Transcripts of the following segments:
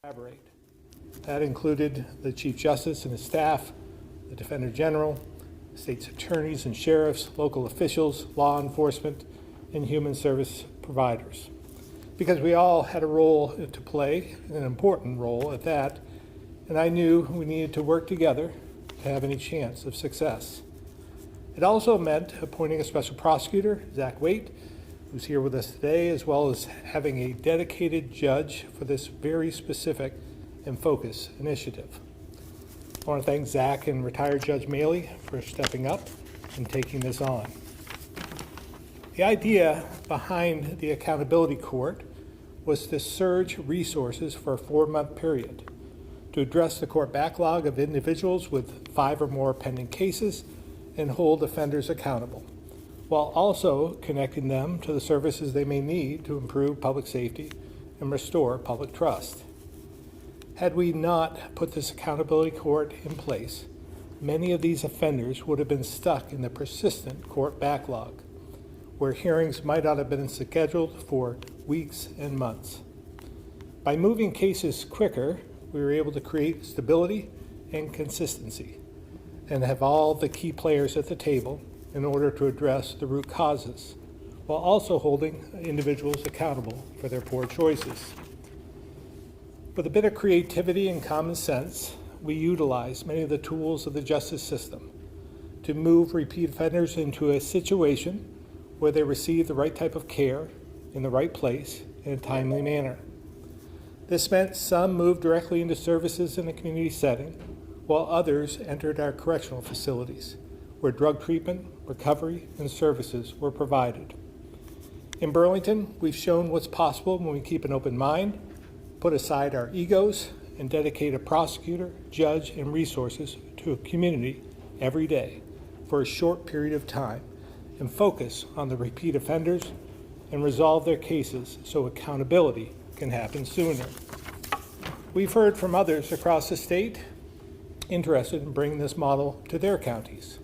collaborate. That included the Chief Justice and his staff, the Defender General, state's attorneys and sheriffs, local officials, law enforcement, and human service providers. Because we all had a role to play, an important role at that, and I knew we needed to work together to have any chance of success. It also meant appointing a special prosecutor, Zach Waite, who's here with us today, as well as having a dedicated judge for this very specific and focused initiative. I want to thank Zach and retired Judge Maley for stepping up and taking this on. The idea behind the Accountability Court was to surge resources for a 4-month period to address the court backlog of individuals with 5 or more pending cases and hold offenders accountable, while also connecting them to the services they may need to improve public safety and restore public trust. Had we not put this accountability court in place, many of these offenders would have been stuck in the persistent court backlog, where hearings might not have been scheduled for weeks and months. By moving cases quicker, we were able to create stability and consistency and have all the key players at the table in order to address the root causes, while also holding individuals accountable for their poor choices. With a bit of creativity and common sense, we utilize many of the tools of the justice system to move repeat offenders into a situation where they receive the right type of care in the right place in a timely manner. This meant some moved directly into services in a community setting, while others entered our correctional facilities, where drug treatment, recovery, and services were provided. In Burlington, we've shown what's possible when we keep an open mind, put aside our egos, and dedicate a prosecutor, judge, and resources to a community every day for a short period of time, and focus on the repeat offenders and resolve their cases so accountability can happen sooner. We've heard from others across the state interested in bringing this model to their counties,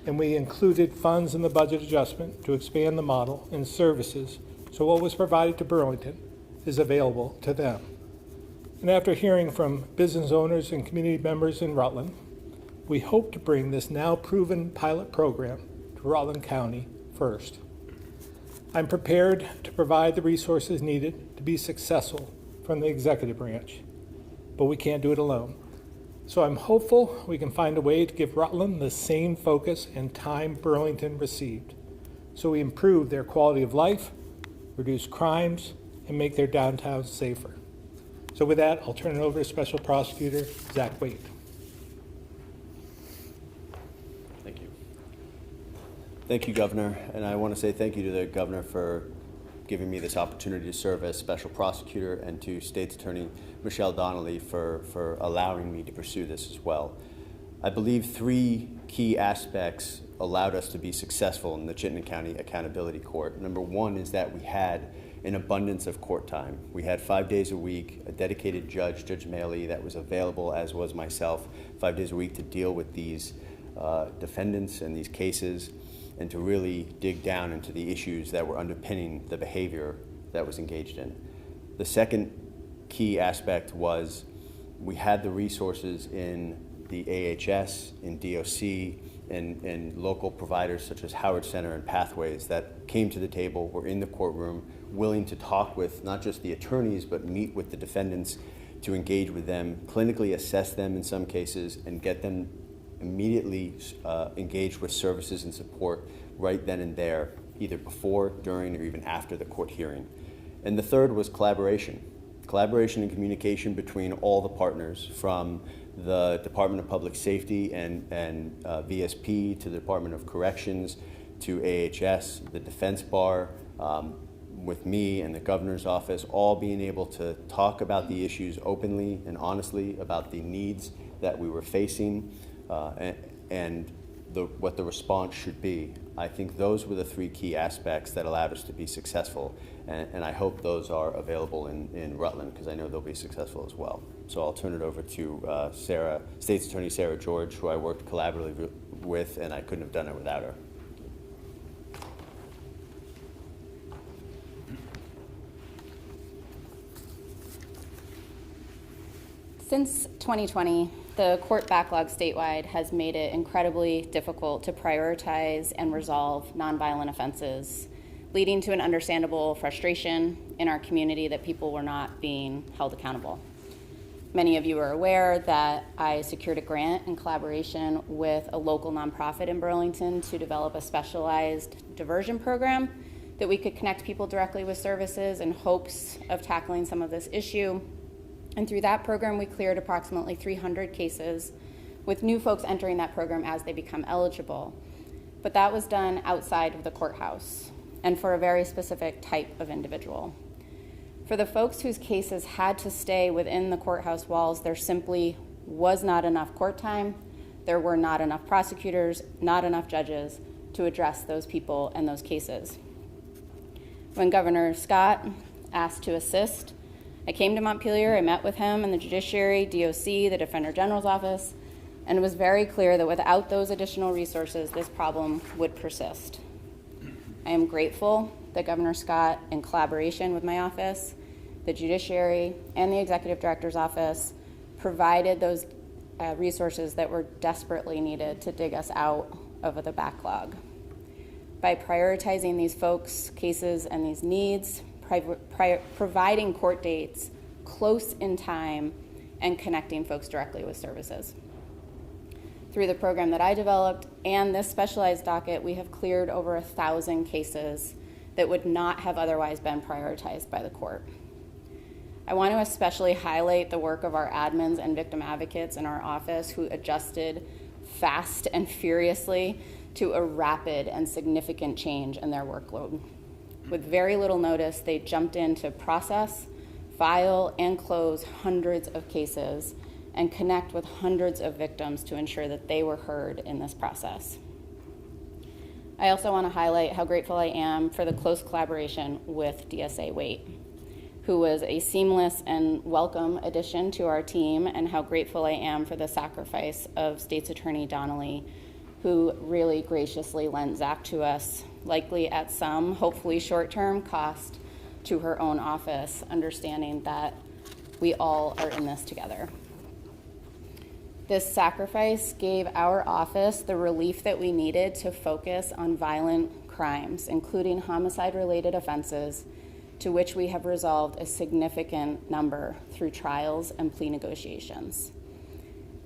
and we included funds in the budget adjustment to expand the model and services so what was provided to Burlington is available to them. And after hearing from business owners and community members in Rutland, we hope to bring this now proven pilot program to Rutland County first. I'm prepared to provide the resources needed to be successful from the executive branch, but we can't do it alone. So I'm hopeful we can find a way to give Rutland the same focus and time Burlington received, so we improve their quality of life, reduce crimes, and make their downtowns safer. So with that, I'll turn it over to Special Prosecutor Zach Waite. Thank you. Thank you, Governor. And I want to say thank you to the Governor for giving me this opportunity to serve as Special Prosecutor, and to State's Attorney Michelle Donnelly for allowing me to pursue this as well. I believe 3 key aspects allowed us to be successful in the Chittenden County Accountability Court. Number 1 is that we had an abundance of court time. We had 5 days a week, a dedicated judge, Judge Maley, that was available, as was myself, 5 days a week to deal with these defendants and these cases, and to really dig down into the issues that were underpinning the behavior that was engaged in. The second key aspect was we had the resources in the AHS, in DOC, and local providers such as Howard Center and Pathways that came to the table, were in the courtroom, willing to talk with not just the attorneys, but meet with the defendants to engage with them, clinically assess them in some cases, and get them immediately engaged with services and support right then and there, either before, during, or even after the court hearing. And the third was collaboration. Collaboration and communication between all the partners, from the Department of Public Safety and VSP to the Department of Corrections to AHS, the Defense Bar, with me and the Governor's Office, all being able to talk about the issues openly and honestly, about the needs that we were facing, and what the response should be. I think those were the 3 key aspects that allowed us to be successful, and I hope those are available in Rutland, because I know they'll be successful as well. So I'll turn it over to State's Attorney Sarah George, who I worked collaboratively with, and I couldn't have done it without her. Since 2020, the court backlog statewide has made it incredibly difficult to prioritize and resolve nonviolent offenses, leading to an understandable frustration in our community that people were not being held accountable. Many of you are aware that I secured a grant in collaboration with a local nonprofit in Burlington to develop a specialized diversion program that we could connect people directly with services in hopes of tackling some of this issue. And through that program, we cleared approximately 300 cases, with new folks entering that program as they become eligible. But that was done outside of the courthouse and for a very specific type of individual. For the folks whose cases had to stay within the courthouse walls, there simply was not enough court time. There were not enough prosecutors, not enough judges to address those people and those cases. When Governor Scott asked to assist, I came to Montpelier, I met with him and the Judiciary, DOC, the Defender General's Office, and it was very clear that without those additional resources, this problem would persist. I am grateful that Governor Scott, in collaboration with my office, the Judiciary, and the Executive Director's Office, provided those resources that were desperately needed to dig us out of the backlog. By prioritizing these folks' cases and these needs, providing court dates close in time, and connecting folks directly with services. Through the program that I developed and this specialized docket, we have cleared over 1,000 cases that would not have otherwise been prioritized by the court. I want to especially highlight the work of our admins and victim advocates in our office who adjusted fast and furiously to a rapid and significant change in their workload. With very little notice, they jumped in to process, file, and close hundreds of cases and connect with hundreds of victims to ensure that they were heard in this process. I also want to highlight how grateful I am for the close collaboration with DSA Waite, who was a seamless and welcome addition to our team, and how grateful I am for the sacrifice of State's Attorney Donnelly, who really graciously lent Zach to us, likely at some, hopefully short-term cost to her own office, understanding that we all are in this together. This sacrifice gave our office the relief that we needed to focus on violent crimes, including homicide-related offenses, to which we have resolved a significant number through trials and plea negotiations.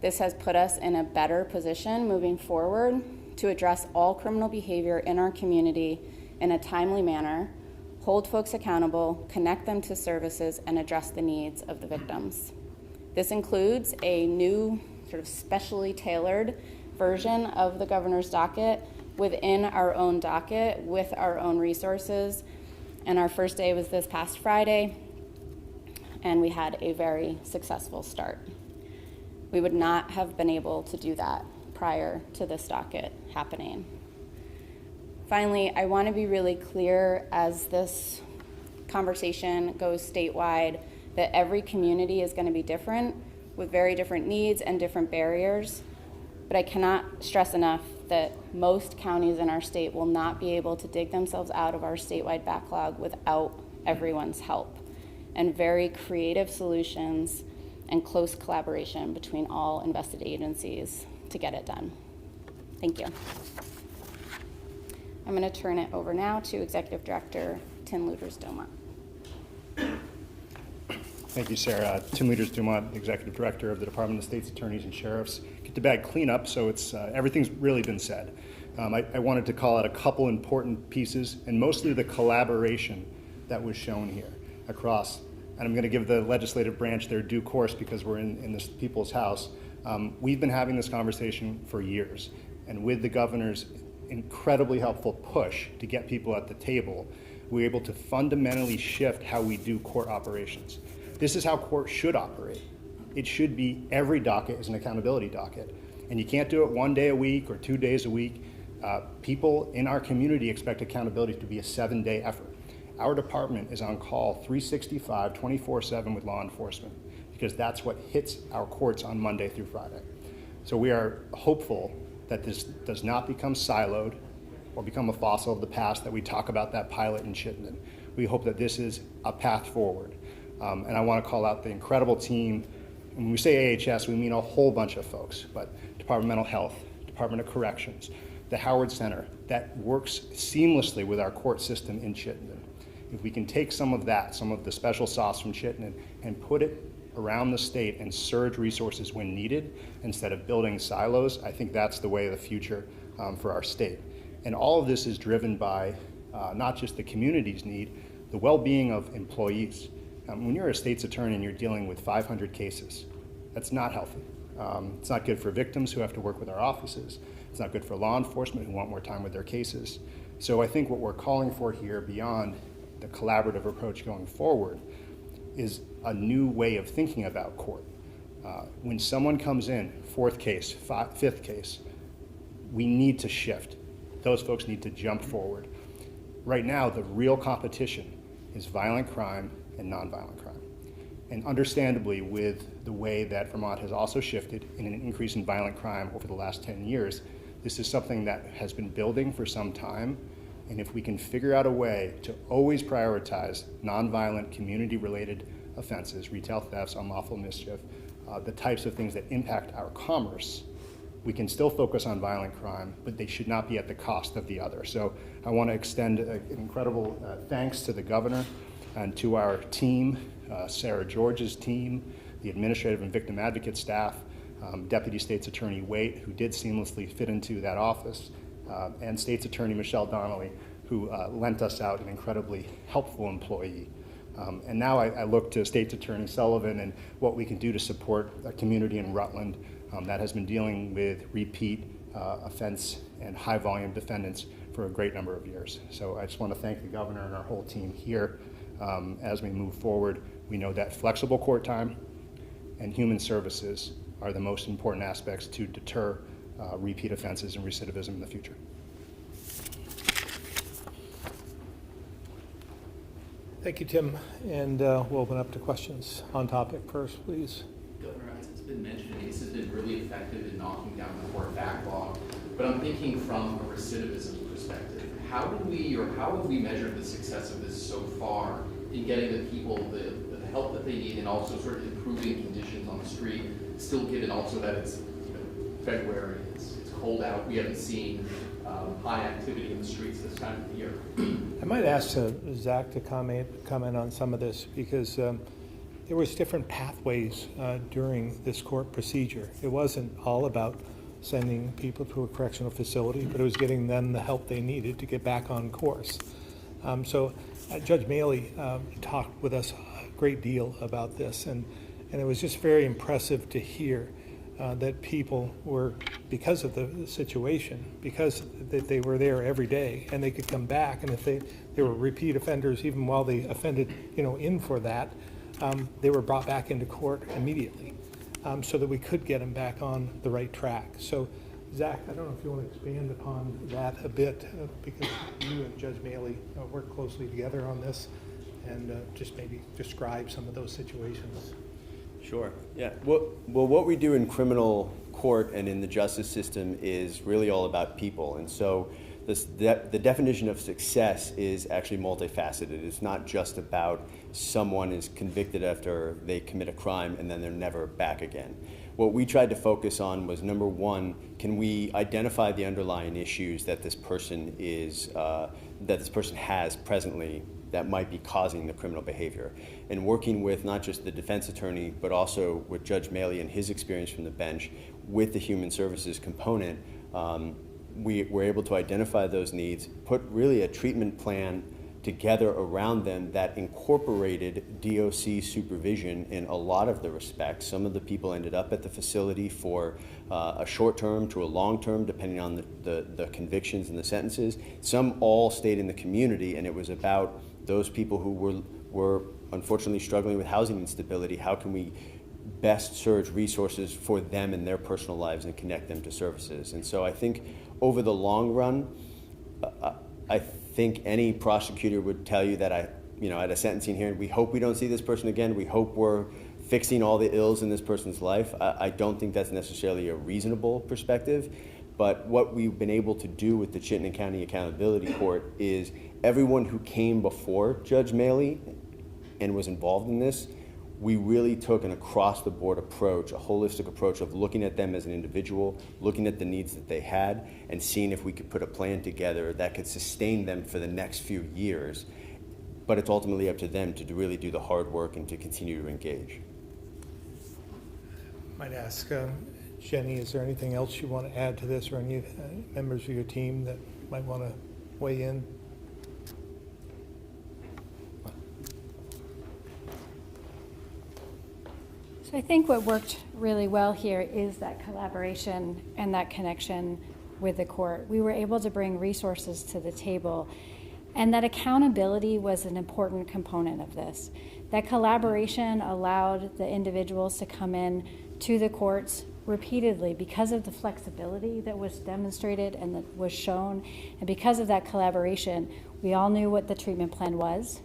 This has put us in a better position moving forward to address all criminal behavior in our community in a timely manner, hold folks accountable, connect them to services, and address the needs of the victims. This includes a new sort of specially tailored version of the governor's docket within our own docket with our own resources. And our first day was this past Friday, and we had a very successful start. We would not have been able to do that prior to this docket happening. Finally, I want to be really clear as this conversation goes statewide that every community is going to be different with very different needs and different barriers. But I cannot stress enough that most counties in our state will not be able to dig themselves out of our statewide backlog without everyone's help and very creative solutions and close collaboration between all invested agencies to get it done. Thank you. I'm going to turn it over now to Executive Director Tim Lueders-Dumont. Thank you, Sarah. Tim Lueders-Dumont, Executive Director of the Department of State's Attorneys and Sheriffs. Get the bag clean up, so it's everything's really been said. I wanted to call out a couple important pieces, and mostly the collaboration that was shown here across. And I'm going to give the legislative branch their due course because we're in this people's house. We've been having this conversation for years, and with the governor's incredibly helpful push to get people at the table, we were able to fundamentally shift how we do court operations. This is how court should operate. It should be every docket is an accountability docket. And you can't do it 1 day a week or 2 days a week. People in our community expect accountability to be a 7-day effort. Our department is on call 365, 24/7 with law enforcement because that's what hits our courts on Monday through Friday. So we are hopeful that this does not become siloed or become a fossil of the past, that we talk about that pilot in Chittenden. We hope that this is a path forward. And I want to call out the incredible team And when we say AHS, we mean a whole bunch of folks, but Department of Mental Health, Department of Corrections, the Howard Center, that works seamlessly with our court system in Chittenden. If we can take some of that, some of the special sauce from Chittenden, and put it around the state and surge resources when needed, instead of building silos, I think that's the way of the future for our state. And all of this is driven by not just the community's need, the well-being of employees. When you're a state's attorney and you're dealing with 500 cases, that's not healthy. It's not good for victims who have to work with our offices. It's not good for law enforcement who want more time with their cases. So I think what we're calling for here, beyond the collaborative approach going forward, is a new way of thinking about court. When someone comes in, fourth case, fifth case, we need to shift. Those folks need to jump forward. Right now, the real competition is violent crime and nonviolent crime. And understandably, with the way that Vermont has also shifted in an increase in violent crime over the last 10 years, this is something that has been building for some time. And if we can figure out a way to always prioritize nonviolent community-related offenses, retail thefts, unlawful mischief, the types of things that impact our commerce, we can still focus on violent crime, but they should not be at the cost of the other. So I want to extend an incredible thanks to the governor and to our team, Sarah George's team, the administrative and victim advocate staff, Deputy State's Attorney Waite, who did seamlessly fit into that office, and State's Attorney Michelle Donnelly, who lent us out an incredibly helpful employee. And now I look to State's Attorney Sullivan and what we can do to support a community in Rutland that has been dealing with repeat offense and high volume defendants for a great number of years. So I just want to thank the governor and our whole team here. As we move forward, we know that flexible court time and human services are the most important aspects to deter repeat offenses and recidivism in the future. Thank you, Tim. And we'll open up to questions on topic first, please. Governor, as it's been mentioned, ACE has been really effective in knocking down the court backlog, but I'm thinking from a recidivism perspective. How have we measured the success of this so far in getting the people the help that they need and also sort of improving conditions on the street, still given also that it's February, it's cold out, we haven't seen high activity in the streets this time of the year. I might ask Zach to comment on some of this, because there was different pathways during this court procedure. It wasn't all about sending people to a correctional facility, but it was getting them the help they needed to get back on course. So Judge Maley talked with us a great deal about this, and it was just very impressive to hear that people were, because of the situation, because they were there every day and they could come back, and if they were repeat offenders, even while they offended, in for that, they were brought back into court immediately, so that we could get them back on the right track. So, Zach, I don't know if you want to expand upon that a bit, because you and Judge Maley work closely together on this, and just maybe describe some of those situations. Sure. Yeah. Well, what we do in criminal court and in the justice system is really all about people. And so the definition of success is actually multifaceted. It's not just about someone is convicted after they commit a crime and then they're never back again. What we tried to focus on was, number one, can we identify the underlying issues that this person has presently that might be causing the criminal behavior, and working with not just the defense attorney, but also with Judge Maley and his experience from the bench with the human services component, we were able to identify those needs, put really a treatment plan together around them that incorporated DOC supervision in a lot of the respects. Some of the people ended up at the facility for a short term to a long term, depending on the convictions and the sentences. Some all stayed in the community, and it was about those people who were unfortunately struggling with housing instability. How can we best surge resources for them in their personal lives and connect them to services? And so I think over the long run, I think any prosecutor would tell you that at a sentencing hearing, we hope we don't see this person again. We hope we're fixing all the ills in this person's life. I don't think that's necessarily a reasonable perspective. But what we've been able to do with the Chittenden County Accountability Court is everyone who came before Judge Maley and was involved in this we really took an across-the-board approach, a holistic approach of looking at them as an individual, looking at the needs that they had, and seeing if we could put a plan together that could sustain them for the next few years. But it's ultimately up to them to really do the hard work and to continue to engage. Might ask Jenny, is there anything else you want to add to this, or any members of your team that might want to weigh in? So I think what worked really well here is that collaboration and that connection with the court. We were able to bring resources to the table, and that accountability was an important component of this. That collaboration allowed the individuals to come in to the courts repeatedly because of the flexibility that was demonstrated and that was shown. And because of that collaboration, we all knew what the treatment plan was.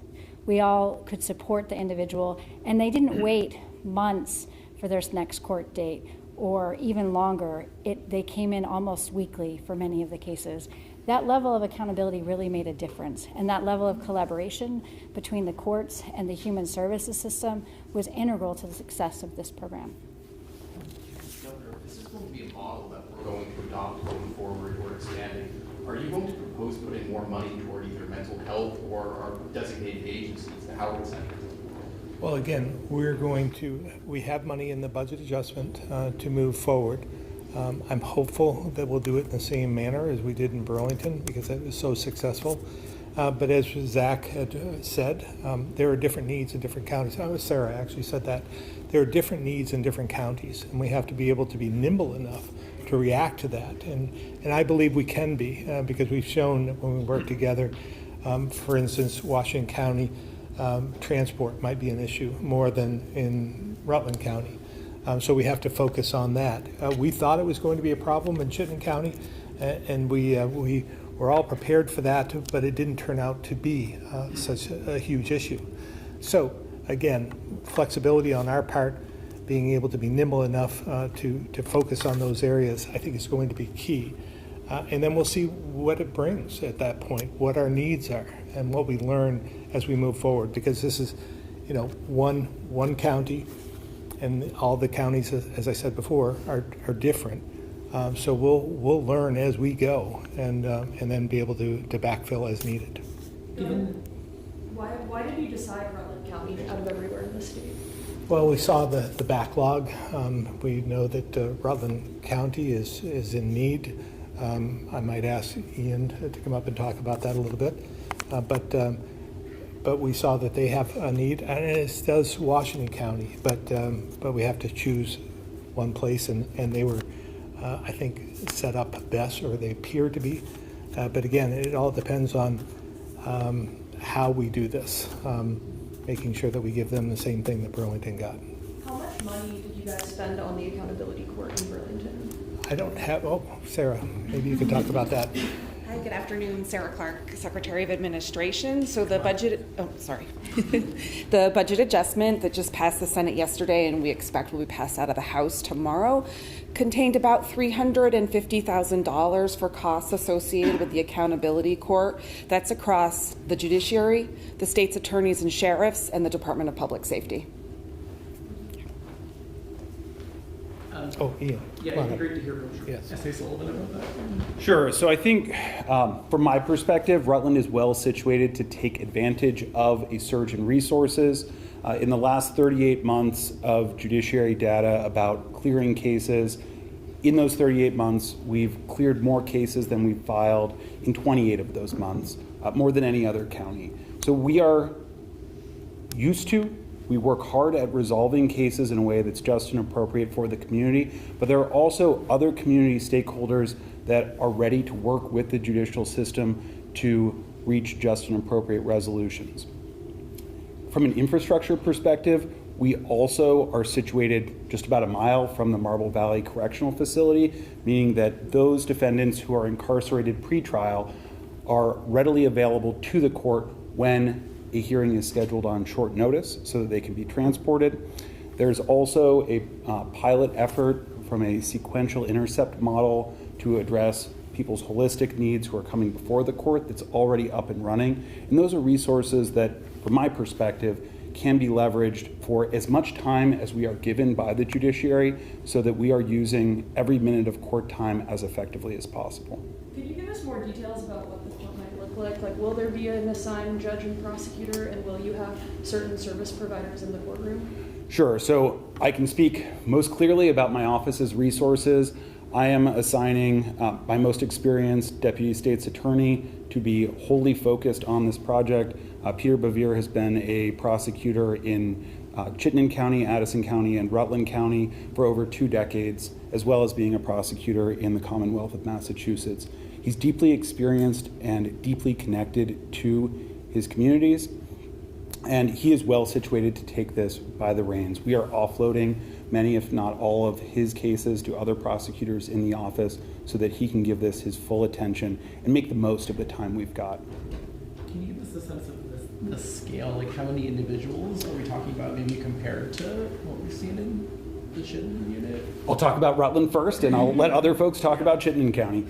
We all could support the individual, and they didn't wait months for their next court date or even longer. They came in almost weekly for many of the cases. That level of accountability really made a difference, and that level of collaboration between the courts and the human services system was integral to the success of this program. Governor, if this is going to be a model that we're going to adopt going forward or expanding, are you going to propose putting more money toward either mental health or our designated agencies, the Howard Center? Well, again, we have money in the budget adjustment to move forward. I'm hopeful that we'll do it in the same manner as we did in Burlington because it was so successful. But as Zach had said, there are different needs in different counties. Sarah actually said that. There are different needs in different counties, and we have to be able to be nimble enough to react to that. And I believe we can be because we've shown that when we work together, for instance, Washington County, transport might be an issue more than in Rutland County. So we have to focus on that. We thought it was going to be a problem in Chittenden County, and we were all prepared for that, but it didn't turn out to be such a huge issue. So again, flexibility on our part, being able to be nimble enough to focus on those areas, I think is going to be key. And then we'll see what it brings at that point, what our needs are, and what we learn as we move forward. Because this is, one county, and all the counties, as I said before, are different. So we'll learn as we go, and then be able to backfill as needed. Why did you decide Rutland County out of everywhere in the state? Well, we saw the backlog. We know that Rutland County is in need. I might ask Ian to come up and talk about that a little bit. But we saw that they have a need, and as does Washington County. But we have to choose one place, and they were, I think, set up best, or they appear to be. But again, it all depends on how we do this, making sure that we give them the same thing that Burlington got. How much money did you guys spend on the accountability court in Burlington? I don't have, Sarah, maybe you can talk about that. Hi, good afternoon. Sarah Clark, Secretary of Administration. So the budget, the budget adjustment that just passed the Senate yesterday and we expect will be passed out of the House tomorrow contained about $350,000 for costs associated with the accountability court. That's across the judiciary, the state's attorneys and sheriffs, and the Department of Public Safety. Ian. Yeah, it'd be great to hear from Yes. S.A. Sullivan about that. Sure. So I think from my perspective, Rutland is well situated to take advantage of a surge in resources. In the last 38 months of judiciary data about clearing cases, in those 38 months, we've cleared more cases than we've filed in 28 of those months, more than any other county. So we are used to, we work hard at resolving cases in a way that's just and appropriate for the community, but there are also other community stakeholders that are ready to work with the judicial system to reach just and appropriate resolutions. From an infrastructure perspective, we also are situated just about a mile from the Marble Valley Correctional Facility, meaning that those defendants who are incarcerated pretrial are readily available to the court when a hearing is scheduled on short notice so that they can be transported. There's also a pilot effort from a sequential intercept model to address people's holistic needs who are coming before the court that's already up and running. And those are resources that, from my perspective, can be leveraged for as much time as we are given by the judiciary so that we are using every minute of court time as effectively as possible. Could you give us more details about what the court might look like? Like, will there be an assigned judge and prosecutor, and will you have certain service providers in the courtroom? Sure. So I can speak most clearly about my office's resources. I am assigning my most experienced deputy state's attorney to be wholly focused on this project. Peter Bevere has been a prosecutor in Chittenden County, Addison County, and Rutland County for over 2 decades, as well as being a prosecutor in the Commonwealth of Massachusetts. He's deeply experienced and deeply connected to his communities, and he is well situated to take this by the reins. We are offloading many, if not all, of his cases to other prosecutors in the office so that he can give this his full attention and make the most of the time we've got. Can you give us a sense of the scale? Like, how many individuals are we talking about, maybe compared to what we've seen in the Chittenden unit? I'll talk about Rutland first, and I'll let other folks talk about Chittenden County.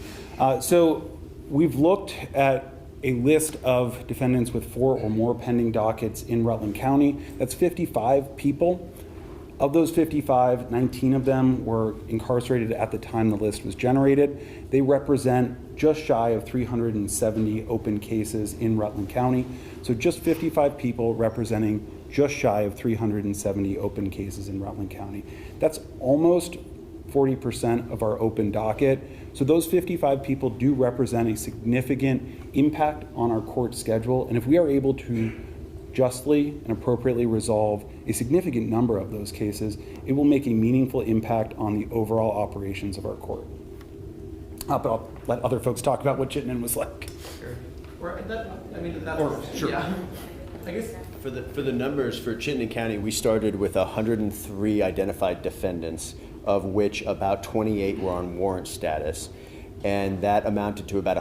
So we've looked at a list of defendants with 4 or more pending dockets in Rutland County. That's 55 people. Of those 55, 19 of them were incarcerated at the time the list was generated. They represent just shy of 370 open cases in Rutland County. So just 55 people representing just shy of 370 open cases in Rutland County. That's almost 40% of our open docket. So those 55 people do represent a significant impact on our court schedule. And if we are able to justly and appropriately resolve a significant number of those cases, it will make a meaningful impact on the overall operations of our court. But I'll let other folks talk about what Chittenden was like. Sure. Or that, I mean, that's Sure. Yeah. I guess For the numbers for Chittenden County, we started with 103 identified defendants, of which about 28 were on warrant status, and that amounted to about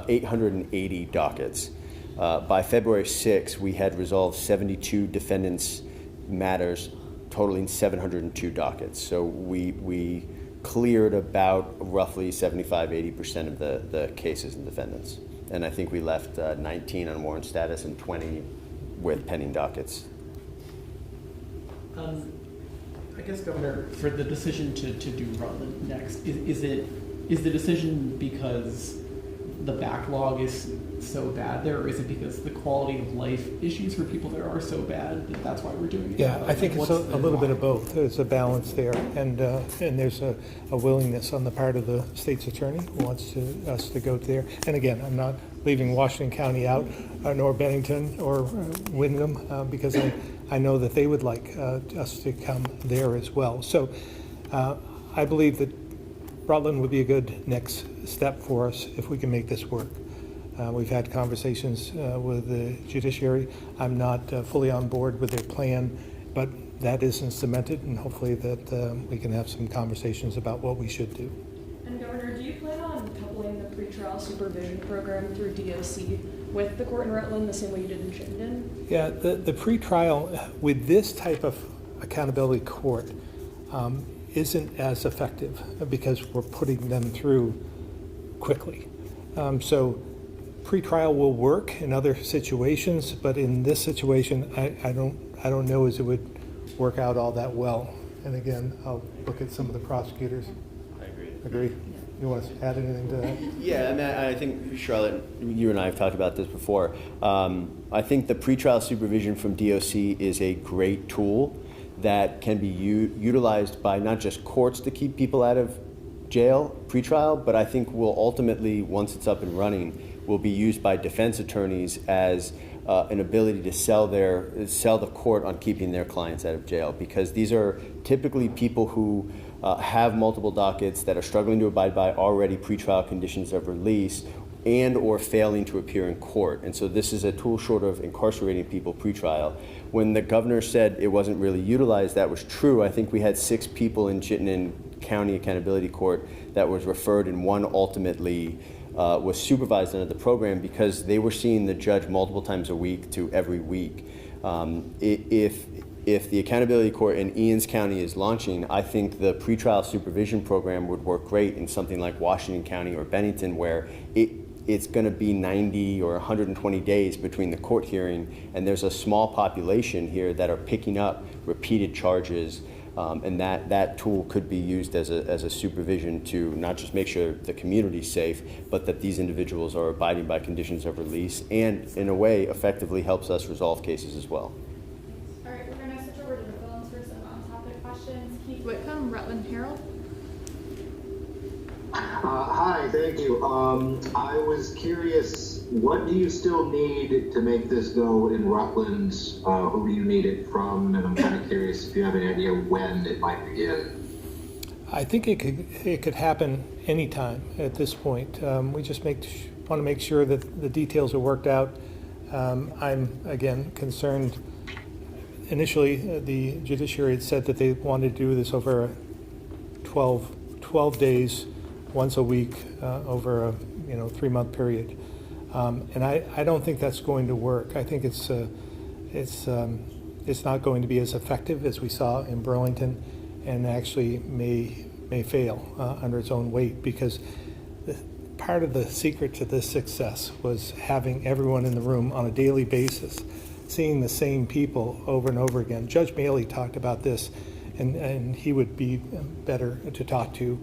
880 dockets. By February 6, we had resolved 72 defendants' matters, totaling 702 dockets. So we cleared about roughly 75-80% of the cases and defendants. And I think we left 19 on warrant status and 20 with pending dockets. I guess, Governor, for the decision to do Rutland next, is the decision because the backlog is so bad there, or is it because the quality of life issues for people there are so bad that that's why we're doing it? Yeah, I think it's a little bit of both. There's a balance there, and there's a willingness on the part of the state's attorney who wants us to go there. And again, I'm not leaving Washington County out, nor Bennington or Wyndham, because I know that they would like us to come there as well. So I believe that Rutland would be a good next step for us if we can make this work. We've had conversations with the judiciary. I'm not fully on board with their plan, but that isn't cemented, and hopefully that we can have some conversations about what we should do. And Governor, do you plan on coupling the pretrial supervision program through DOC with the court in Rutland the same way you did in Chittenden? Yeah, the pretrial with this type of accountability court isn't as effective because we're putting them through quickly. So pretrial will work in other situations, but in this situation, I don't know as it would work out all that well. And again, I'll look at some of the prosecutors. I agree. Agree? You want to add anything to that? Yeah, I mean, I think, Charlotte, you and I have talked about this before. I think the pretrial supervision from DOC is a great tool that can be utilized by not just courts to keep people out of jail pretrial, but I think will ultimately, once it's up and running, will be used by defense attorneys as an ability to sell the court on keeping their clients out of jail, because these are typically people who have multiple dockets that are struggling to abide by already pretrial conditions of release and or failing to appear in court. And so this is a tool short of incarcerating people pretrial. When the governor said it wasn't really utilized, that was true. I think we had 6 people in Chittenden County Accountability Court that was referred, and one ultimately was supervised under the program because they were seeing the judge multiple times a week to every week. If the accountability court in Eanes County is launching, I think the pretrial supervision program would work great in something like Washington County or Bennington, where it's going to be 90 or 120 days between the court hearing, and there's a small population here that are picking up repeated charges, and that tool could be used as a supervision to not just make sure the community's safe, but that these individuals are abiding by conditions of release, and in a way effectively helps us resolve cases as well. All right, we're going to switch over to the phones for some on-topic questions. Keith Whitcomb, Rutland Herald. Hi, thank you. I was curious, what do you still need to make this go in Rutland? Who do you need it from? And I'm kind of curious if you have any idea when it might begin. I think it could happen anytime at this point. We just want to make sure that the details are worked out. I'm, again, concerned. Initially, the judiciary had said that they wanted to do this over 12 days, once a week, over a 3-month period. And I don't think that's going to work. I think it's not going to be as effective as we saw in Burlington, and actually may fail under its own weight, because part of the secret to this success was having everyone in the room on a daily basis, seeing the same people over and over again. Judge Maley talked about this, and he would be better to talk to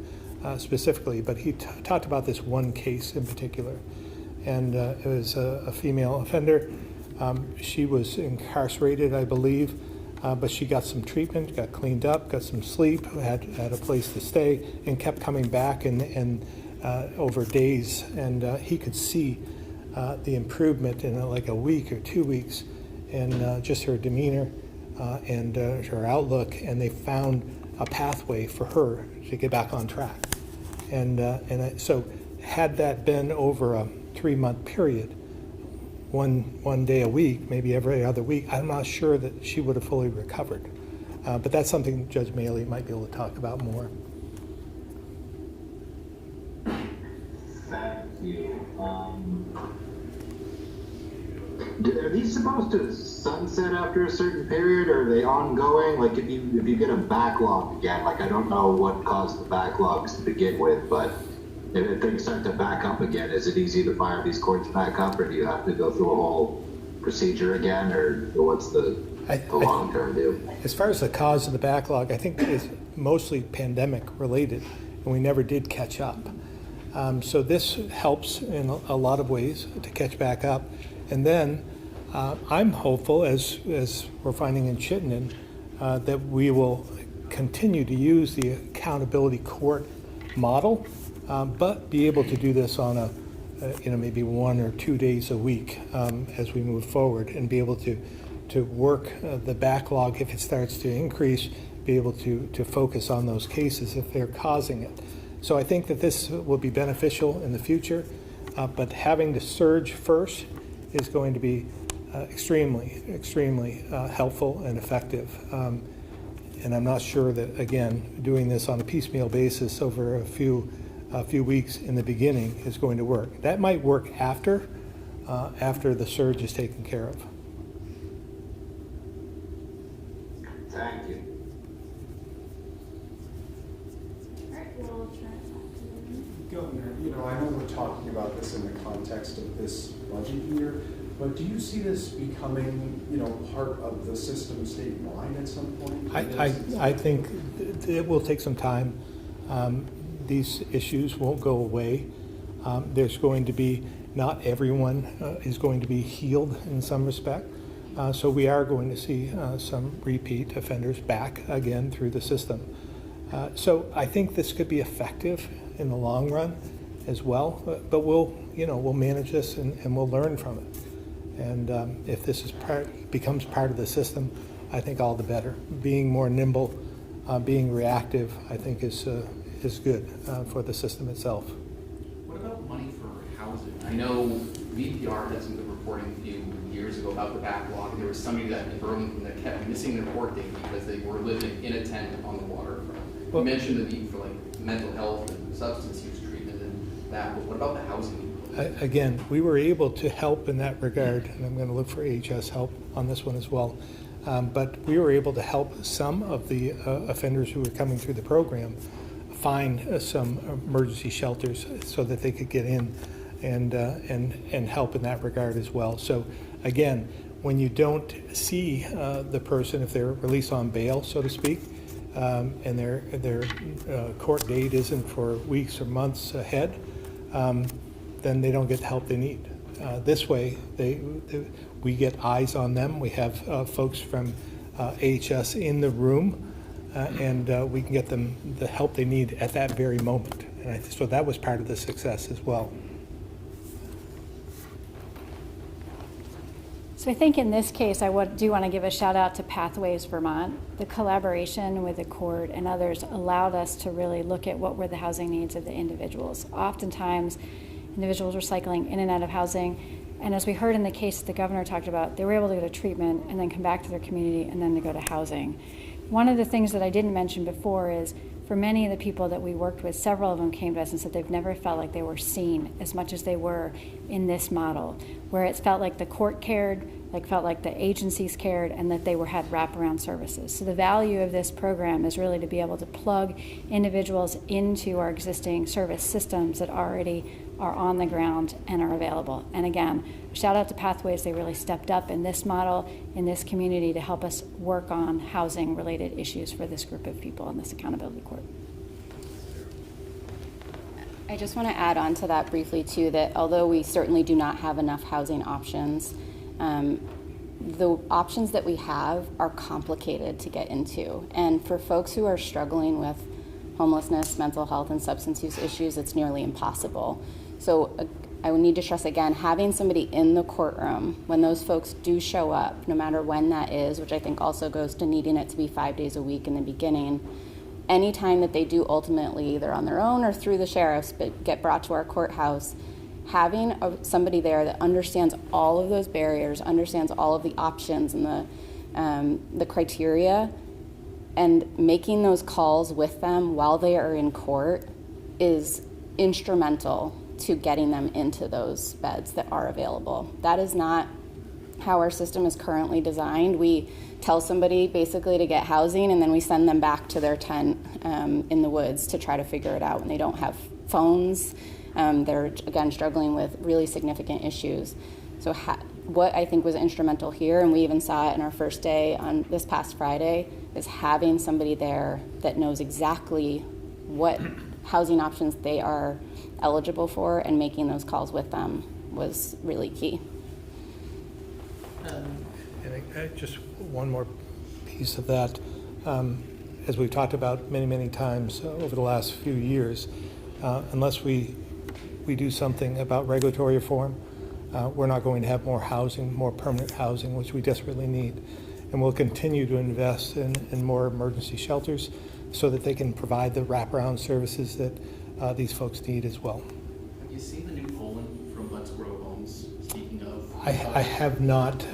specifically, but he talked about this one case in particular. And it was a female offender. She was incarcerated, I believe, but she got some treatment, got cleaned up, got some sleep, had a place to stay, and kept coming back and over days. And he could see the improvement in like a week or 2 weeks in just her demeanor and her outlook, and they found a pathway for her to get back on track. So had that been over a 3-month period, one day a week, maybe every other week, I'm not sure that she would have fully recovered. But that's something Judge Maley might be able to talk about more. Thank you. Are these supposed to sunset after a certain period, or are they ongoing? Like if you get a backlog again, like I don't know what caused the backlogs to begin with, but if things start to back up again, is it easy to fire these courts back up, or do you have to go through a whole procedure again, or what's the long-term view? As far as the cause of the backlog, I think it's mostly pandemic related, and we never did catch up. So this helps in a lot of ways to catch back up. And then I'm hopeful, as we're finding in Chittenden, that we will continue to use the accountability court model, but be able to do this on maybe 1 or 2 days a week as we move forward, and be able to work the backlog if it starts to increase, be able to focus on those cases if they're causing it. So I think that this will be beneficial in the future, but having the surge first is going to be extremely helpful and effective. And I'm not sure that, again, doing this on a piecemeal basis over a few weeks in the beginning is going to work. That might work after the surge is taken care of. Thank you. All right, we'll turn it back to Governor, I know we're talking about this in the context of this budget year, but do you see this becoming, part of the system statewide at some point? I think it will take some time. These issues won't go away. There's going to be, not everyone is going to be healed in some respect. So we are going to see some repeat offenders back again through the system. So I think this could be effective in the long run as well, but we'll manage this and we'll learn from it. And if this becomes part of the system, I think all the better. Being more nimble, being reactive, I think is good for the system itself. What about money for housing? I know VPR had some good reporting a few years ago about the backlog. There was somebody that in Burlington that kept missing their court date because they were living in a tent on the waterfront. You mentioned the need for mental health and substance use treatment and that, but what about the housing? Again, we were able to help in that regard, and I'm going to look for AHS help on this one as well. But we were able to help some of the offenders who were coming through the program find some emergency shelters so that they could get in and help in that regard as well. So again, when you don't see the person, if they're released on bail, so to speak, and their court date isn't for weeks or months ahead, then they don't get the help they need. This way, we get eyes on them. We have folks from AHS in the room, and we can get them the help they need at that very moment. And so that was part of the success as well. So I think in this case, I do want to give a shout out to Pathways Vermont. The collaboration with the court and others allowed us to really look at what were the housing needs of the individuals. Oftentimes, individuals were cycling in and out of housing, and as we heard in the case that the governor talked about, they were able to go to treatment and then come back to their community and then to go to housing. One of the things that I didn't mention before is for many of the people that we worked with, several of them came to us and said they've never felt like they were seen as much as they were in this model, where it felt like the court cared, felt like the agencies cared, and that they had wraparound services. So the value of this program is really to be able to plug individuals into our existing service systems that already are on the ground and are available. And again, shout out to Pathways. They really stepped up in this model, in this community, to help us work on housing-related issues for this group of people in this accountability court. I just want to add on to that briefly, too, that although we certainly do not have enough housing options, the options that we have are complicated to get into. And for folks who are struggling with homelessness, mental health, and substance use issues, it's nearly impossible. So I would need to stress again, having somebody in the courtroom when those folks do show up, no matter when that is, which I think also goes to needing it to be 5 days a week in the beginning, anytime that they do ultimately, either on their own or through the sheriffs, but get brought to our courthouse, having somebody there that understands all of those barriers, understands all of the options and the criteria, and making those calls with them while they are in court is instrumental to getting them into those beds that are available. That is not how our system is currently designed. We tell somebody basically to get housing, and then we send them back to their tent in the woods to try to figure it out when they don't have phones. They're, again, struggling with really significant issues. So what I think was instrumental here, and we even saw it in our first day on this past Friday, is having somebody there that knows exactly what housing options they are eligible for, and making those calls with them was really key. And just one more piece of that. As we've talked about many, many times over the last few years, unless we do something about regulatory reform, we're not going to have more housing, more permanent housing, which we desperately need. And we'll continue to invest in more emergency shelters so that they can provide the wraparound services that these folks need as well. Have you seen the new polling from Let's Grow Homes, speaking of? I have not.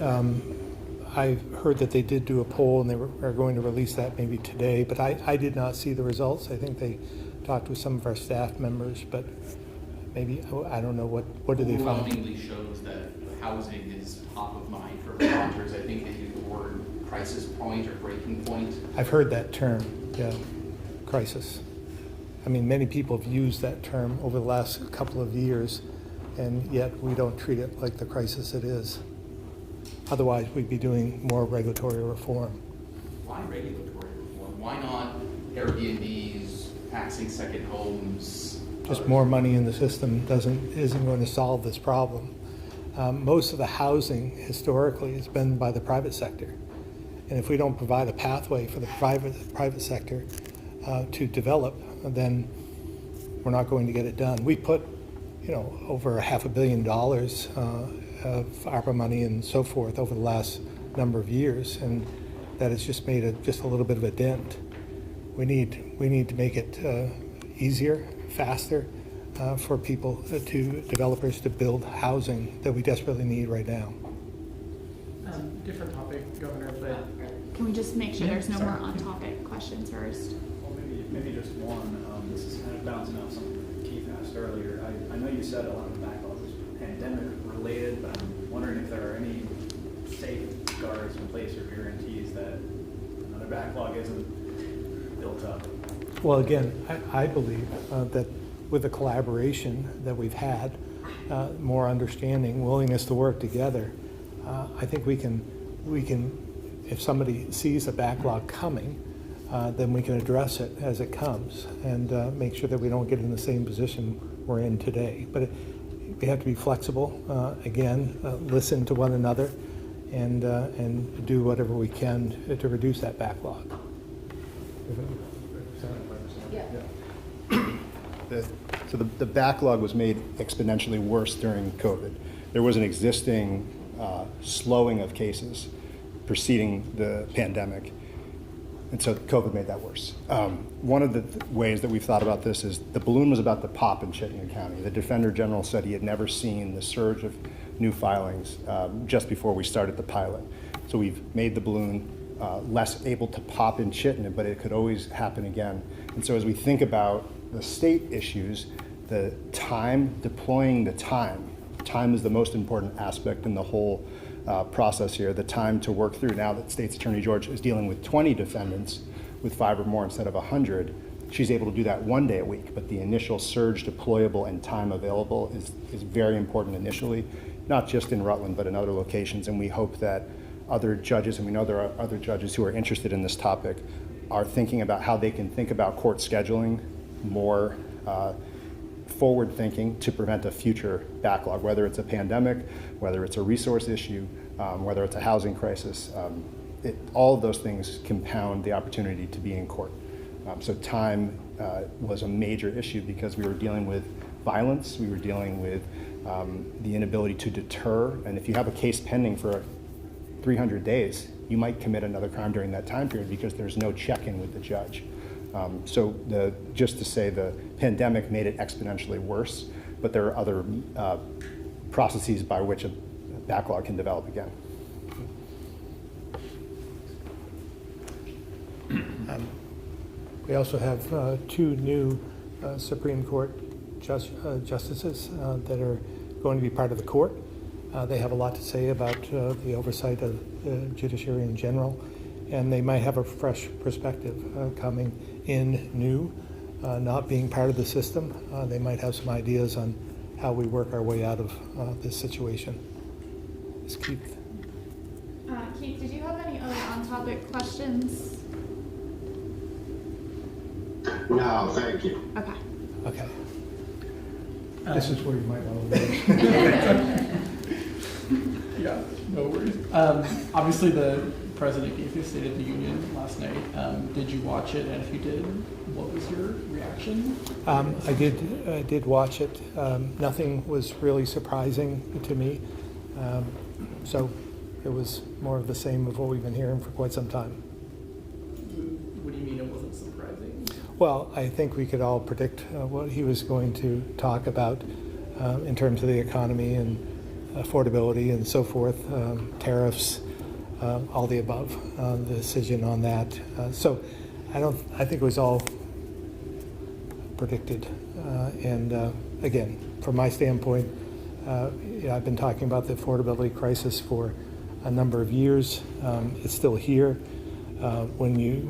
I heard that they did do a poll and they are going to release that maybe today, but I did not see the results. I think they talked with some of our staff members, but maybe, I don't know, what did they find? Overwhelmingly shows that housing is top of mind for Vermonters. I think they use the word crisis point or breaking point. I've heard that term, yeah, crisis. I mean, many people have used that term over the last couple of years, and yet we don't treat it like the crisis it is. Otherwise, we'd be doing more regulatory reform. Why regulatory reform? Why not Airbnbs, taxing second homes? Just more money in the system isn't going to solve this problem. Most of the housing historically has been by the private sector. And if we don't provide a pathway for the private sector to develop, then we're not going to get it done. We put, over $500 million of ARPA money and so forth over the last number of years, and that has just made just a little bit of a dent. We need to make it easier, faster for people, developers to build housing that we desperately need right now. Different topic, Governor, but Can we just make sure there's no more on-topic questions first? Well, maybe just one. This is kind of bouncing off something that Keith asked earlier. I know you said a lot of the backlog was pandemic related, but I'm wondering if there are any safeguards in place or guarantees that another backlog isn't built up. Well, again, I believe that with the collaboration that we've had, more understanding, willingness to work together, I think we can, if somebody sees a backlog coming, then we can address it as it comes and make sure that we don't get in the same position we're in today. But we have to be flexible, listen to one another, and do whatever we can to reduce that backlog. So the backlog was made exponentially worse during COVID. There was an existing slowing of cases preceding the pandemic, and so COVID made that worse. One of the ways that we've thought about this is the balloon was about to pop in Chittenden County. The Defender General said he had never seen the surge of new filings just before we started the pilot. So we've made the balloon less able to pop in Chittenden, but it could always happen again. And so as we think about the state issues, the time, deploying the time is the most important aspect in the whole process here. The time to work through, now that State's Attorney George is dealing with 20 defendants with 5 or more instead of 100, she's able to do that 1 day a week, but the initial surge deployable and time available is very important initially, not just in Rutland, but in other locations. And we hope that other judges, and we know there are other judges who are interested in this topic, are thinking about how they can think about court scheduling more forward thinking to prevent a future backlog, whether it's a pandemic, whether it's a resource issue, whether it's a housing crisis. All of those things compound the opportunity to be in court. So time was a major issue because we were dealing with violence, we were dealing with the inability to deter, and if you have a case pending for 300 days, you might commit another crime during that time period because there's no check-in with the judge. Just to say, the pandemic made it exponentially worse, but there are other processes by which a backlog can develop again. We also have 2 new Supreme Court justices that are going to be part of the court. They have a lot to say about the oversight of the judiciary in general, and they might have a fresh perspective coming in new, not being part of the system. They might have some ideas on how we work our way out of this situation. Ms. Keith. Keith, did you have any other on-topic questions? No, thank you. Okay. Okay. This is where you might want to leave. Yeah, no worries. Obviously, the president gave his State of the Union last night. Did you watch it? And if you did, what was your reaction? I did watch it. Nothing was really surprising to me. So it was more of the same of what we've been hearing for quite some time. What do you mean it wasn't surprising? Well, I think we could all predict what he was going to talk about in terms of the economy and affordability and so forth, tariffs, all the above, the decision on that. So I think it was all predicted. And again, from my standpoint, I've been talking about the affordability crisis for a number of years. It's still here. When you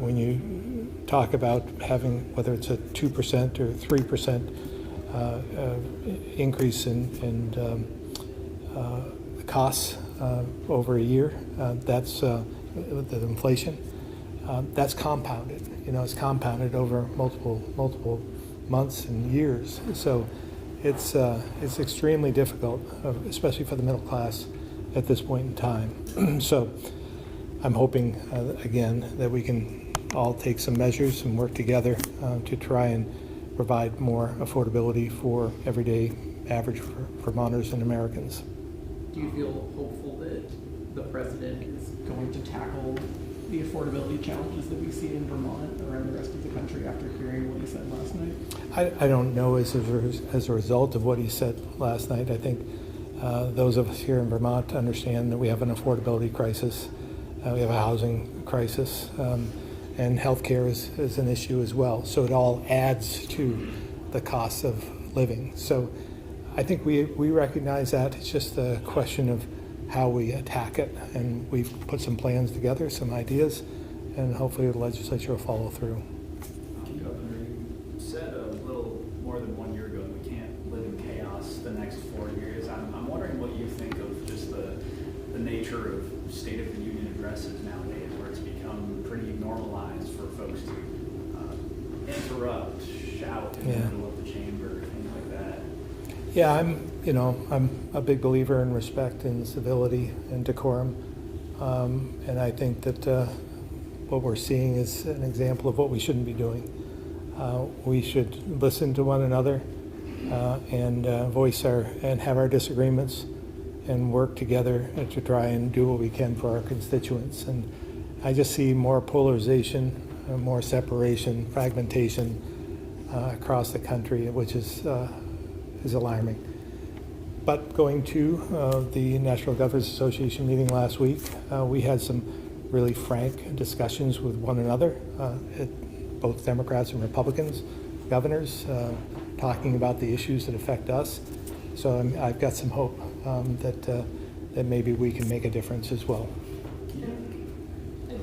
talk about having, whether it's a 2% or 3% increase in the costs over a year, that's the inflation. That's compounded. It's compounded over multiple months and years. So it's extremely difficult, especially for the middle class at this point in time. So I'm hoping, again, that we can all take some measures and work together to try and provide more affordability for everyday average Vermonters and Americans. Do you feel hopeful that the president is going to tackle the affordability challenges that we see in Vermont or in the rest of the country after hearing what he said last night? I don't know as a result of what he said last night. I think those of us here in Vermont understand that we have an affordability crisis. We have a housing crisis, and healthcare is an issue as well. So it all adds to the cost of living. So I think we recognize that. It's just a question of how we attack it, and we've put some plans together, some ideas, and hopefully the legislature will follow through. Governor, you said a little more than 1 year ago that we can't live in chaos the next 4 years. nature of State of the Union addresses nowadays, where it's become pretty normalized for folks to interrupt, shout in the middle of the chamber, things like that. Yeah, I'm a big believer in respect and civility and decorum, and I think that what we're seeing is an example of what we shouldn't be doing. We should listen to one another and have our disagreements and work together to try and do what we can for our constituents. And I just see more polarization, more separation, fragmentation across the country, which is alarming. But going to the National Governors Association meeting last week, we had some really frank discussions with one another, both Democrats and Republicans, governors, talking about the issues that affect us. So I've got some hope that maybe we can make a difference as well.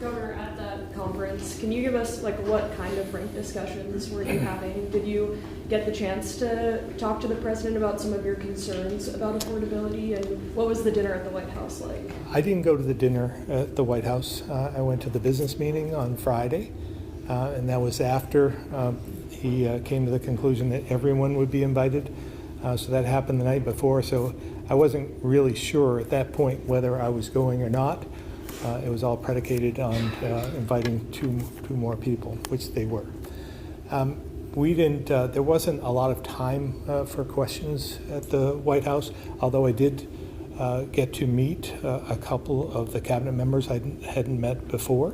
Governor, at that conference, can you give us what kind of frank discussions were you having? Did you get the chance to talk to the president about some of your concerns about affordability, and what was the dinner at the White House like? I didn't go to the dinner at the White House. I went to the business meeting on Friday, and that was after he came to the conclusion that everyone would be invited. So that happened the night before. So I wasn't really sure at that point whether I was going or not. It was all predicated on inviting two more people, which they were. We didn't. There wasn't a lot of time for questions at the White House, although I did get to meet a couple of the cabinet members I hadn't met before,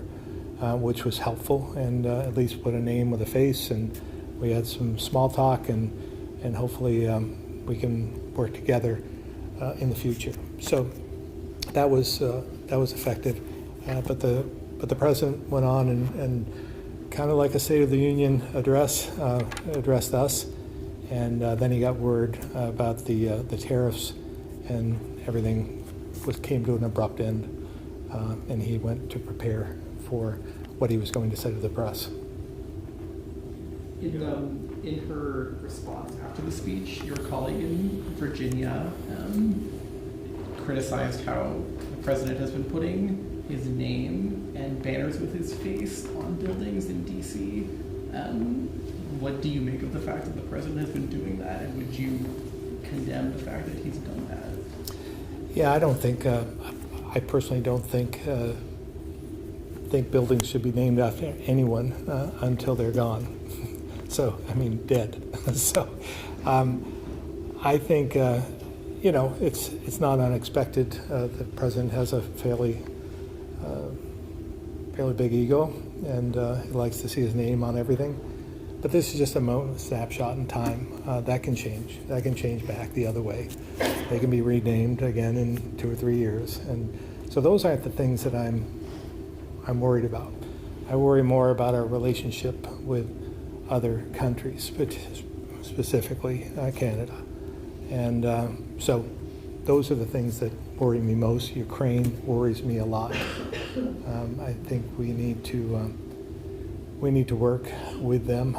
which was helpful, and at least put a name with a face, and we had some small talk, and hopefully we can work together in the future. So that was effective, but the president went on and kind of like a State of the Union address, addressed us, and then he got word about the tariffs, and everything came to an abrupt end, and he went to prepare for what he was going to say to the press. In her response after the speech, your colleague in Virginia criticized how the president has been putting his name and banners with his face on buildings in D.C. What do you make of the fact that the president has been doing that, and would you condemn the fact that he's done that? Yeah, I don't think, I personally don't think buildings should be named after anyone until they're gone. So, I mean, dead. So, I think, it's not unexpected. The president has a fairly big ego, and he likes to see his name on everything. But this is just a snapshot in time. That can change. That can change back the other way. They can be renamed again in 2 or 3 years. And so those aren't the things that I'm worried about. I worry more about our relationship with other countries, but specifically Canada. And so those are the things that worry me most. Ukraine worries me a lot. I think we need to work with them.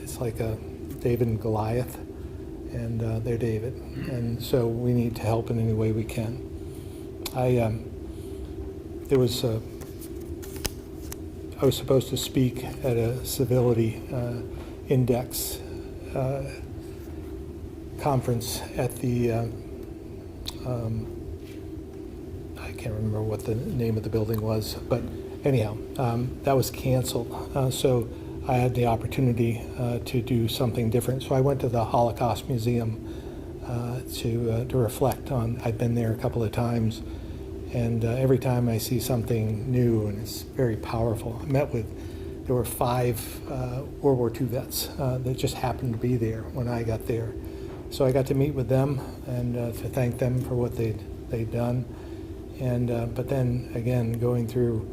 It's like a David and Goliath, and they're David. And so we need to help in any way we can. I was supposed to speak at a civility index conference at the, I can't remember what the name of the building was, but anyhow, that was canceled. So I had the opportunity to do something different. So I went to the Holocaust Museum to reflect on, I've been there a couple of times, and every time I see something new, and it's very powerful. There were 5 World War II vets that just happened to be there when I got there. So I got to meet with them and to thank them for what they'd done. And but then again, going through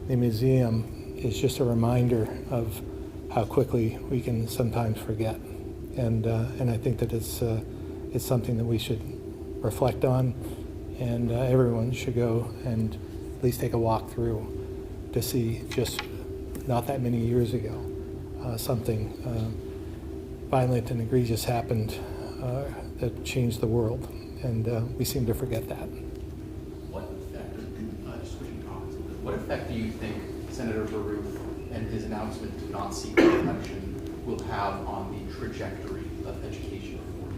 the museum is just a reminder of how quickly we can sometimes forget. And I think that it's something that we should reflect on. And everyone should go and at least take a walk through to see, just not that many years ago, something violent and egregious happened that changed the world. and we seem to forget that. What effect, just switching topics a little bit, what effect do you think Senator Baruch and his announcement to not seek re-election will have on the trajectory of education reform?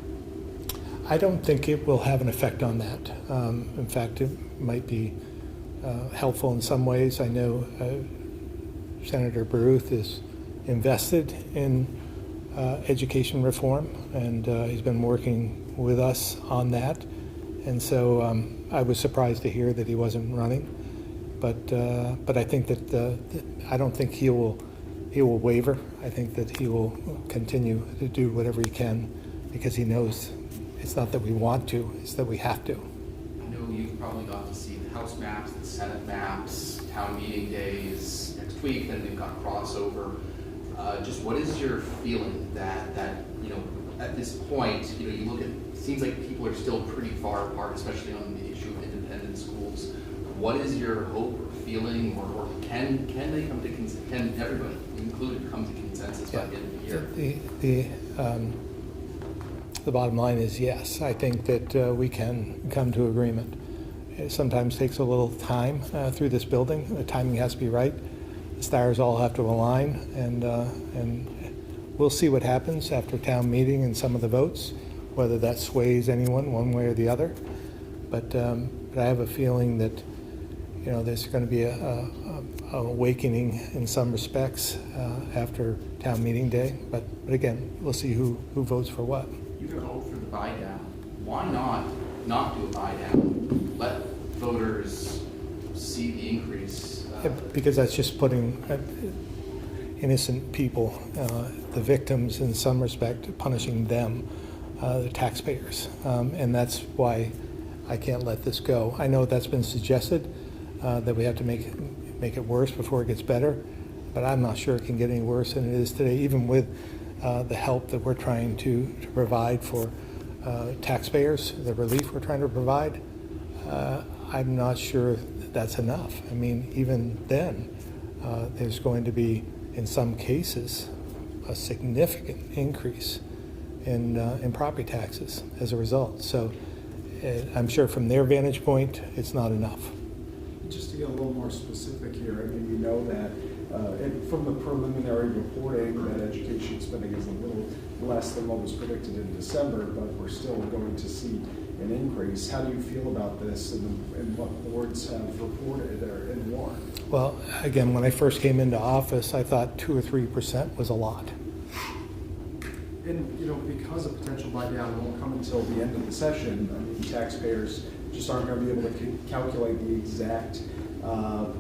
I don't think it will have an effect on that. In fact, it might be helpful in some ways. I know Senator Baruch is invested in education reform, and he's been working with us on that. And so I was surprised to hear that he wasn't running, but I think that I don't think he will waver. I think that he will continue to do whatever he can, because he knows it's not that we want to, it's that we have to. I know you probably got to see the House maps, the Senate maps, town meeting days next week, then we've got crossover. Just what is your feeling that at this point, you look at, it seems like people are still pretty far apart, especially on the issue of independent schools. What is your hope or feeling, or can they come to can everybody, included, come to consensus by the end of the year? The bottom line is yes. I think that we can come to agreement. It sometimes takes a little time through this building. The timing has to be right. The stars all have to align, and we'll see what happens after town meeting and some of the votes, whether that sways anyone one way or the other. But I have a feeling that there's going to be a awakening in some respects after town meeting day. But again, we'll see who votes for what. You can hope for the buy down. Why not do a buy down? Let voters see the increase. Because that's just putting innocent people, the victims in some respect, punishing them, the taxpayers. And that's why I can't let this go. I know that's been suggested, that we have to make it worse before it gets better, but I'm not sure it can get any worse than it is today, even with the help that we're trying to provide for taxpayers, the relief we're trying to provide. I'm not sure that's enough. I mean, even then, there's going to be, in some cases, a significant increase in property taxes as a result. So I'm sure from their vantage point, it's not enough. Just to get a little more specific here, I mean, we know that and from the preliminary reporting that education spending is a little less than what was predicted in December, but we're still going to see an increase. How do you feel about this and what boards have reported and warned? Well, again, when I first came into office, I thought 2 or 3% was a lot. And, because a potential buy down won't come until the end of the session, I mean, taxpayers just aren't going to be able to calculate the exact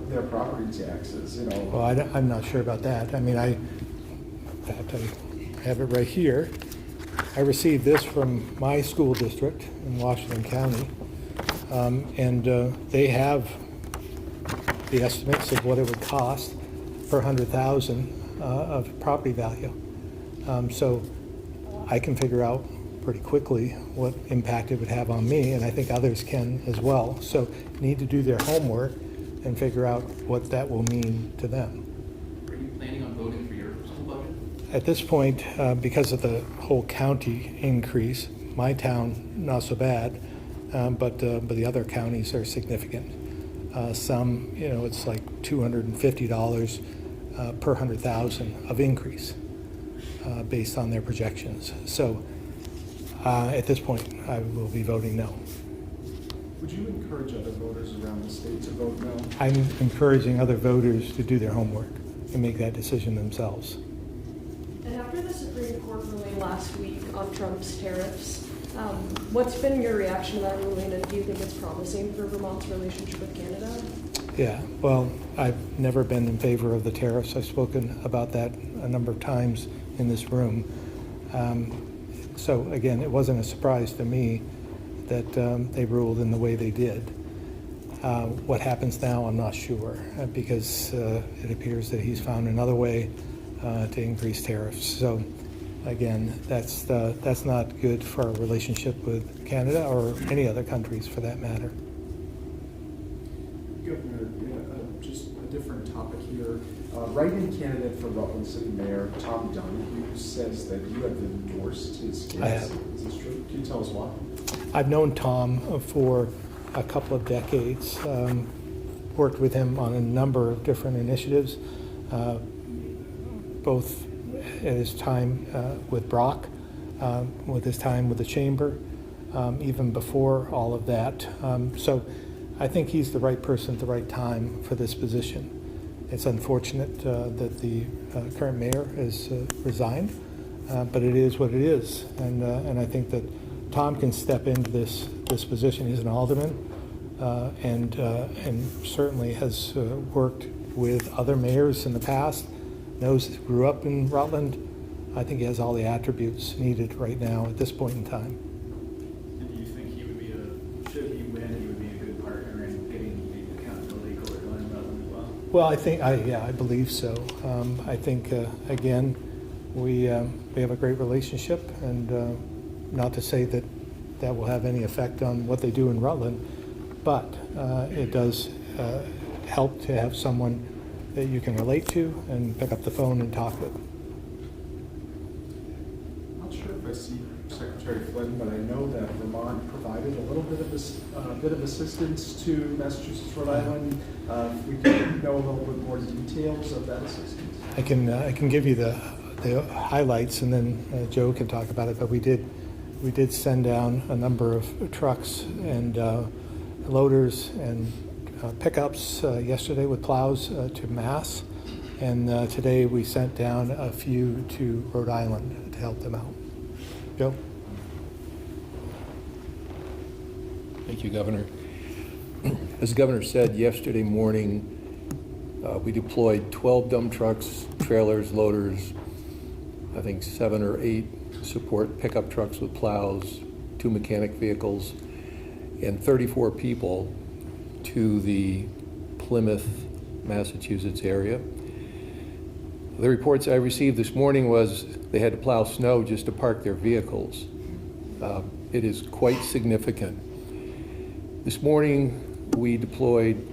their property taxes, Well, I'm not sure about that. I mean, in fact, I have it right here. I received this from my school district in Washington County, and they have the estimates of what it would cost per 100,000 of property value. So I can figure out pretty quickly what impact it would have on me, and I think others can as well. So need to do their homework and figure out what that will mean to them. Are you planning on voting for your school budget? At this point, because of the whole county increase, my town, not so bad, but the other counties are significant. Some, it's like $250 per 100,000 of increase based on their projections. So at this point, I will be voting no. Would you encourage other voters around the state to vote no? I'm encouraging other voters to do their homework and make that decision themselves. And after the Supreme Court ruling last week on Trump's tariffs, what's been your reaction to that ruling, and do you think it's promising for Vermont's relationship with Canada? Yeah, well, I've never been in favor of the tariffs. I've spoken about that a number of times in this room. So again, it wasn't a surprise to me that they ruled in the way they did. What happens now, I'm not sure, because it appears that he's found another way to increase tariffs. So again, that's not good for our relationship with Canada or any other countries for that matter. Governor, just a different topic here. Write-in candidate for Rutland City Mayor Tom Dunn, who says that you have endorsed his case. I have. Is this true? Can you tell us why? I've known Tom for a couple of decades, worked with him on a number of different initiatives, both at his time with Brock, with his time with the Chamber, even before all of that. So I think he's the right person at the right time for this position. It's unfortunate that the current mayor has resigned, but it is what it is. And I think that Tom can step into this position. He's an alderman and certainly has worked with other mayors in the past, grew up in Rutland. I think he has all the attributes needed right now at this point in time. And do you think he would be should he win, he would be a good partner in getting the accountability going in Rutland as well? Well, I believe so. I think, again, we have a great relationship, and not to say that that will have any effect on what they do in Rutland, but it does help to have someone that you can relate to and pick up the phone and talk with. I'm not sure if I see Secretary Flynn, but I know that Vermont provided a little bit of assistance to Massachusetts, Rhode Island. If we could know a little bit more details of that assistance. I can give you the highlights, and then Joe can talk about it. But we did send down a number of trucks and loaders and pickups yesterday with plows to Mass, and today we sent down a few to Rhode Island to help them out. Joe? Thank you, Governor. As the Governor said, yesterday morning we deployed 12 dump trucks, trailers, loaders, I think 7 or 8 support pickup trucks with plows, 2 mechanic vehicles, and 34 people to the Plymouth, Massachusetts area. The reports I received this morning was they had to plow snow just to park their vehicles. It is quite significant. This morning we deployed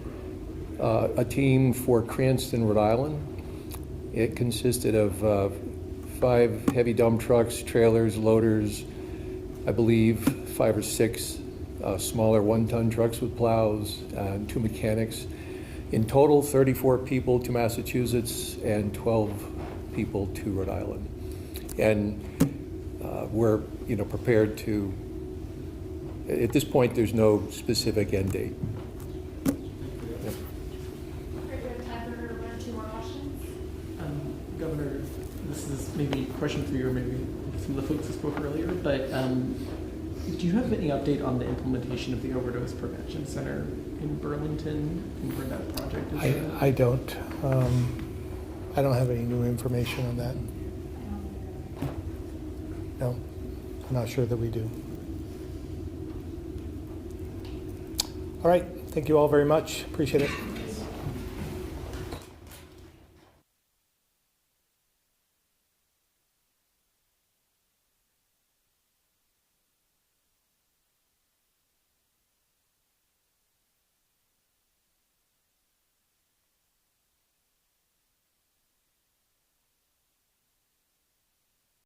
a team for Cranston, Rhode Island. It consisted of 5 heavy dump trucks, trailers, loaders, I believe 5 or 6 smaller 1-ton trucks with plows, and 2 mechanics. In total, 34 people to Massachusetts and 12 people to Rhode Island. And we're prepared to, at this point, there's no specific end date. Yep. Governor, this is maybe a question for you or maybe some of the folks who spoke earlier, but do you have any update on the implementation of the Overdose Prevention Center in Burlington and where that project is at? I don't. I don't have any new information on that. No, I'm not sure that we do. All right, thank you all very much. Appreciate it.